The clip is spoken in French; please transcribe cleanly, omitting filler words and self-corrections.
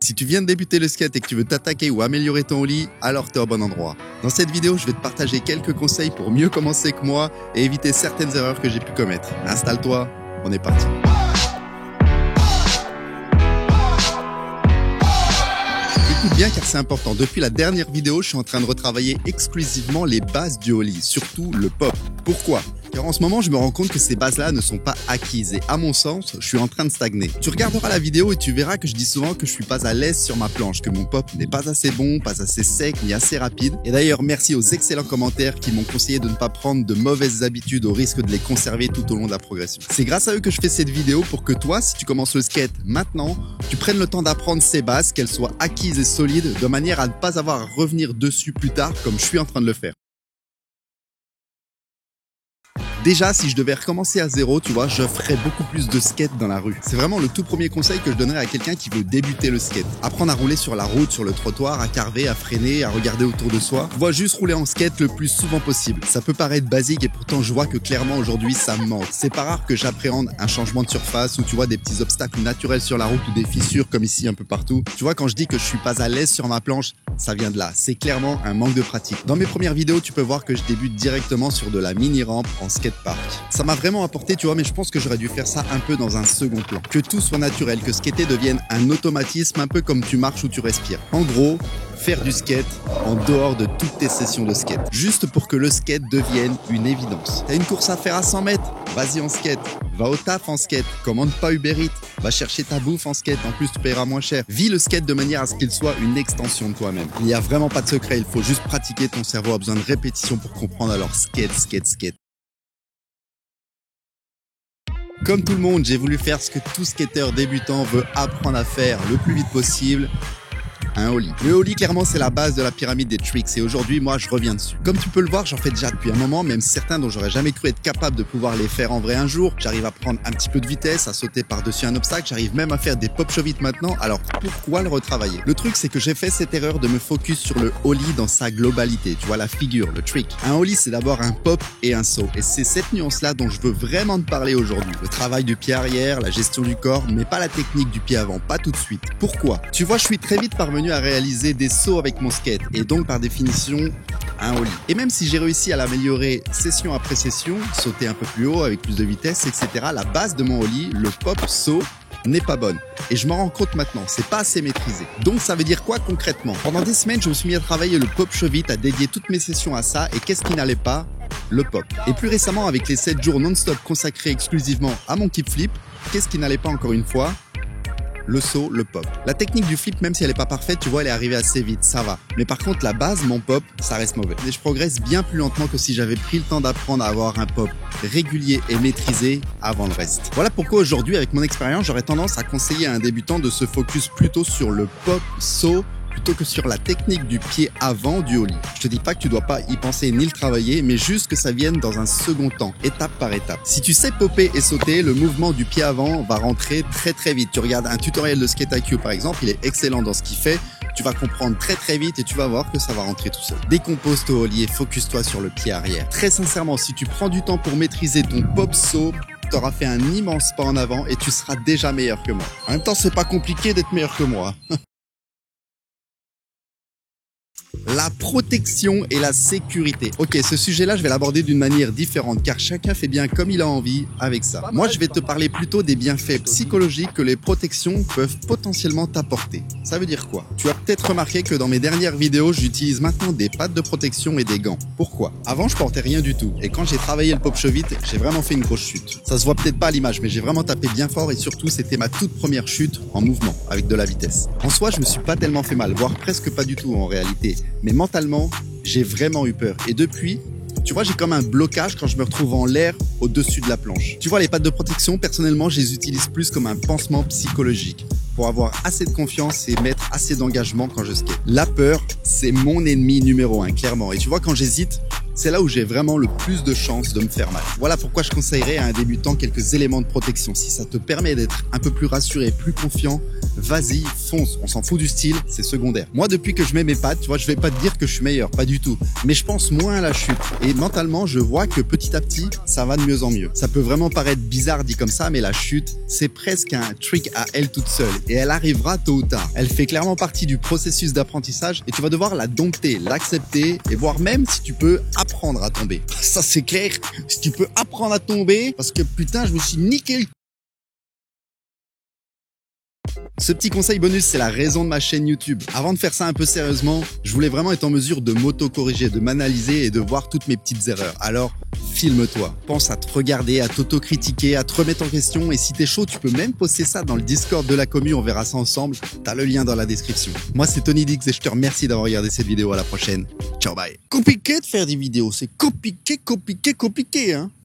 Si tu viens de débuter le skate et que tu veux t'attaquer ou améliorer ton ollie, alors tu es au bon endroit. Dans cette vidéo, je vais te partager quelques conseils pour mieux commencer que moi et éviter certaines erreurs que j'ai pu commettre. Installe-toi, on est parti. Écoute bien car c'est important. Depuis la dernière vidéo, je suis en train de retravailler exclusivement les bases du ollie, surtout le pop. Pourquoi ? Car en ce moment, je me rends compte que ces bases-là ne sont pas acquises et à mon sens, je suis en train de stagner. Tu regarderas la vidéo et tu verras que je dis souvent que je suis pas à l'aise sur ma planche, que mon pop n'est pas assez bon, pas assez sec, ni assez rapide. Et d'ailleurs, merci aux excellents commentaires qui m'ont conseillé de ne pas prendre de mauvaises habitudes au risque de les conserver tout au long de la progression. C'est grâce à eux que je fais cette vidéo pour que toi, si tu commences le skate maintenant, tu prennes le temps d'apprendre ces bases, qu'elles soient acquises et solides, de manière à ne pas avoir à revenir dessus plus tard comme je suis en train de le faire. Déjà, si je devais recommencer à zéro, tu vois, je ferais beaucoup plus de skate dans la rue. C'est vraiment le tout premier conseil que je donnerais à quelqu'un qui veut débuter le skate. Apprendre à rouler sur la route, sur le trottoir, à carver, à freiner, à regarder autour de soi. Tu vois, juste rouler en skate le plus souvent possible. Ça peut paraître basique et pourtant je vois que clairement aujourd'hui ça me manque. C'est pas rare que j'appréhende un changement de surface ou tu vois des petits obstacles naturels sur la route ou des fissures comme ici un peu partout. Tu vois, quand je dis que je suis pas à l'aise sur ma planche, ça vient de là. C'est clairement un manque de pratique. Dans mes premières vidéos, tu peux voir que je débute directement sur de la mini-rampe en skatepark. Ça m'a vraiment apporté, tu vois, mais je pense que j'aurais dû faire ça un peu dans un second plan. Que tout soit naturel, que skater devienne un automatisme, un peu comme tu marches ou tu respires. En gros, faire du skate en dehors de toutes tes sessions de skate. Juste pour que le skate devienne une évidence. T'as une course à faire à 100 mètres? Vas-y en skate. Va au taf en skate. Commande pas Uber Eats. Va chercher ta bouffe en skate. En plus, tu paieras moins cher. Vis le skate de manière à ce qu'il soit une extension de toi-même. Il n'y a vraiment pas de secret. Il faut juste pratiquer. Ton cerveau a besoin de répétition pour comprendre. Alors skate, skate, skate. Comme tout le monde, j'ai voulu faire ce que tout skateur débutant veut apprendre à faire le plus vite possible. Un ollie. Le ollie, clairement, c'est la base de la pyramide des tricks et aujourd'hui, moi, je reviens dessus. Comme tu peux le voir, j'en fais déjà depuis un moment, même certains dont j'aurais jamais cru être capable de pouvoir les faire en vrai un jour. J'arrive à prendre un petit peu de vitesse, à sauter par-dessus un obstacle, j'arrive même à faire des pop shove-it maintenant, alors pourquoi le retravailler? Le truc, c'est que j'ai fait cette erreur de me focus sur le ollie dans sa globalité, tu vois, la figure, le trick. Un ollie, c'est d'abord un pop et un saut, et c'est cette nuance-là dont je veux vraiment te parler aujourd'hui. Le travail du pied arrière, la gestion du corps, mais pas la technique du pied avant, pas tout de suite. Pourquoi? Tu vois, je suis très vite parvenu à réaliser des sauts avec mon skate et donc par définition un ollie. Et même si j'ai réussi à l'améliorer session après session, sauter un peu plus haut avec plus de vitesse, etc., la base de mon ollie, le pop saut, n'est pas bonne. Et je m'en rends compte maintenant, c'est pas assez maîtrisé. Donc ça veut dire quoi concrètement? Pendant des semaines, je me suis mis à travailler le pop shove-it, à dédier toutes mes sessions à ça, et qu'est-ce qui n'allait pas? Le pop. Et plus récemment, avec les 7 jours non-stop consacrés exclusivement à mon kickflip, qu'est-ce qui n'allait pas encore une fois? Le saut, le pop. La technique du flip, même si elle n'est pas parfaite, tu vois, elle est arrivée assez vite, ça va. Mais par contre, la base, mon pop, ça reste mauvais. Et je progresse bien plus lentement que si j'avais pris le temps d'apprendre à avoir un pop régulier et maîtrisé avant le reste. Voilà pourquoi aujourd'hui, avec mon expérience, j'aurais tendance à conseiller à un débutant de se focus plutôt sur le pop saut plutôt que sur la technique du pied avant du ollie. Je te dis pas que tu dois pas y penser ni le travailler, mais juste que ça vienne dans un second temps, étape par étape. Si tu sais popper et sauter, le mouvement du pied avant va rentrer très très vite. Tu regardes un tutoriel de Skate IQ par exemple, il est excellent dans ce qu'il fait. Tu vas comprendre très très vite et tu vas voir que ça va rentrer tout seul. Décompose ton ollie et focus-toi sur le pied arrière. Très sincèrement, si tu prends du temps pour maîtriser ton pop saut, tu auras fait un immense pas en avant et tu seras déjà meilleur que moi. En même temps, c'est pas compliqué d'être meilleur que moi. La protection et la sécurité. Ok, ce sujet-là, je vais l'aborder d'une manière différente car chacun fait bien comme il a envie avec ça. Moi, je vais te parler plutôt des bienfaits psychologiques que les protections peuvent potentiellement t'apporter. Ça veut dire quoi? Tu as peut-être remarqué que dans mes dernières vidéos, j'utilise maintenant des pattes de protection et des gants. Pourquoi? Avant, je portais rien du tout et quand j'ai travaillé le pop shove-it, j'ai vraiment fait une grosse chute. Ça se voit peut-être pas à l'image, mais j'ai vraiment tapé bien fort et surtout, c'était ma toute première chute en mouvement avec de la vitesse. En soi, je me suis pas tellement fait mal, voire presque pas du tout en réalité. Mais mentalement, j'ai vraiment eu peur. Et depuis, tu vois, j'ai comme un blocage quand je me retrouve en l'air au-dessus de la planche. Tu vois, les pattes de protection, personnellement, je les utilise plus comme un pansement psychologique pour avoir assez de confiance et mettre assez d'engagement quand je skate. La peur, c'est mon ennemi numéro 1, clairement. Et tu vois, quand j'hésite, c'est là où j'ai vraiment le plus de chances de me faire mal. Voilà pourquoi je conseillerais à un débutant quelques éléments de protection. Si ça te permet d'être un peu plus rassuré, plus confiant, vas-y, fonce. On s'en fout du style, c'est secondaire. Moi, depuis que je mets mes pattes, tu vois, je vais pas te dire que je suis meilleur, pas du tout. Mais je pense moins à la chute. Et mentalement, je vois que petit à petit, ça va de mieux en mieux. Ça peut vraiment paraître bizarre dit comme ça, mais la chute, c'est presque un trick à elle toute seule. Et elle arrivera tôt ou tard. Elle fait clairement partie du processus d'apprentissage et tu vas devoir la dompter, l'accepter et voir même si tu peux apprendre à tomber. Ça, c'est clair. Si tu peux apprendre à tomber, parce que putain, je me suis niqué le... Ce petit conseil bonus, c'est la raison de ma chaîne YouTube. Avant de faire ça un peu sérieusement, je voulais vraiment être en mesure de m'auto-corriger, de m'analyser et de voir toutes mes petites erreurs. Alors, filme-toi. Pense à te regarder, à t'auto-critiquer, à te remettre en question. Et si t'es chaud, tu peux même poster ça dans le Discord de la commu. On verra ça ensemble. T'as le lien dans la description. Moi, c'est Tony Dix et je te remercie d'avoir regardé cette vidéo. À la prochaine. Ciao, bye. Compliqué de faire des vidéos. C'est compliqué, hein.